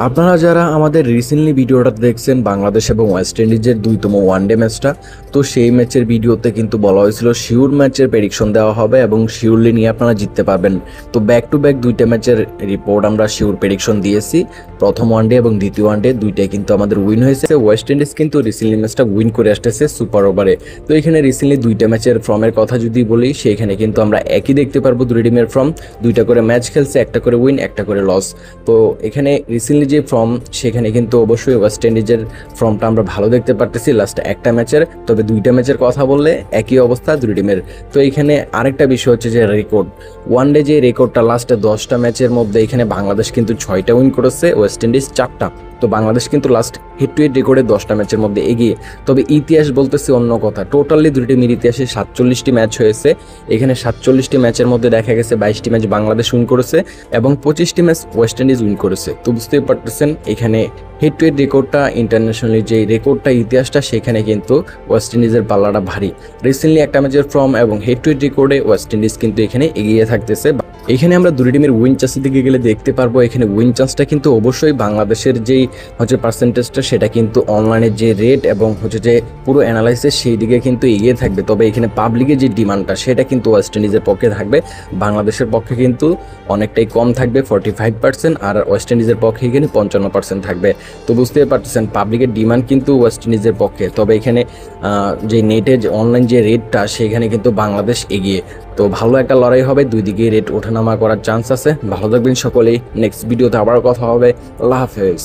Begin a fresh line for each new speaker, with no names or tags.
আপনারা যারা আমাদের রিসেন্টলি ভিডিওটা দেখছেন বাংলাদেশ এবং ওয়েস্ট ইন্ডিজের 2তম ওয়ানডে ম্যাচটা, তো সেই ম্যাচের ভিডিওতে কিন্তু বলা হয়েছিল শিওর ম্যাচের প্রেডিকশন দেওয়া হবে এবং শিওরলি নিয়ে আপনারা জিততে পারবেন। তো ব্যাক টু ব্যাক 2টা ম্যাচের রিপোর্ট আমরা শিওর প্রেডিকশন দিয়েছি। প্রথম ওয়ানডে এবং দ্বিতীয় ওয়ানডে দুইটাই কিন্তু আমাদের উইন হয়েছে। ওয়েস্ট ইন্ডিজ কিন্তু রিসেন্টলি ম্যাচটা উইন করে আসতেছে সুপার ওভারে। তো এখানে রিসেন্টলি 2টা ম্যাচের ফর্মের কথা যদি বলি, সেখানে কিন্তু আমরা একই দেখতে পারবো দুই টিমের ফর্ম। 2টা করে ম্যাচ খেলছে, একটা করে উইন একটা করে লস। তো এখানে রিসেন্টলি যে ফর্ম, সেখানে কিন্তু অবশ্যই ওয়েস্ট ইন্ডিজের ফর্মটা আমরা ভালো দেখতে পারতেছি লাস্ট একটা ম্যাচের। তবে 2টা ম্যাচের কথা বললে একই অবস্থা দুই টিমের। তো এখানে আরেকটা বিষয় হচ্ছে যে রেকর্ড, ওয়ানডে যে রেকর্ডটা লাস্টে 10টা ম্যাচের মধ্যে এখানে বাংলাদেশ কিন্তু 6টা উইন করেছে, ওয়েস্ট ইন্ডিজ 4টা। তো বাংলাদেশ কিন্তু লাস্ট হেড টু হেড রেকর্ডে 10টা ম্যাচের মধ্যে এগিয়ে। তবে ইতিহাস বলতেছে অন্য কথা। টোটালি দুই টিমের ইতিহাসে 47টি ম্যাচ হয়েছে। এখানে 47টি ম্যাচের মধ্যে দেখা গেছে 22টি ম্যাচ বাংলাদেশ উইন করেছে এবং 25টি ম্যাচ ওয়েস্ট ইন্ডিজ উইন করেছে। তো বুঝতেই পারতেছেন এখানে হেড টু হেড রেকর্ডটা, ইন্টারন্যাশনালি যে রেকর্ডটা, ইতিহাসটা, সেখানে কিন্তু ওয়েস্ট ইন্ডিজের পাল্লাটা ভারী। রিসেন্টলি একটা ম্যাচের ফর্ম এবং হেড টু হেড রেকর্ডে ওয়েস্ট ইন্ডিজ কিন্তু এখানে এগিয়ে থাকতেছে। এখানে আমরা দুই টিমের উইন চান্সের দিকে গেলে দেখতে পারবো, এখানে উইন চান্সটা কিন্তু অবশ্যই বাংলাদেশের যেই হচ্ছে পার্সেন্টেজটা, সেটা কিন্তু অনলাইনের যে রেট এবং হচ্ছে যে পুরো অ্যানালাইসিস, সেই দিকে কিন্তু এগিয়ে থাকবে। তবে এখানে পাবলিকের যে ডিমান্ডটা, সেটা কিন্তু ওয়েস্ট ইন্ডিজের পক্ষে থাকবে। বাংলাদেশের পক্ষে কিন্তু অনেকটাই কম থাকবে, 45%, আর ওয়েস্ট ইন্ডিজের পক্ষে এখানে 55% থাকবে। তো বুঝতেই পারতেছেন পাবলিকের ডিমান্ড কিন্তু ওয়েস্ট ইন্ডিজের পক্ষে। তবে এখানে যে নেটের অনলাইন যে রেটটা, সেখানে কিন্তু বাংলাদেশ এগিয়ে। তো ভালো একটা লড়াই হবে, দুই দিকে রেট ওঠানামা করার চান্স আছে। ভালো থাকবেন সকলেই, নেক্সট ভিডিওতে আবার কথা হবে। আল্লাহ হাফেজ।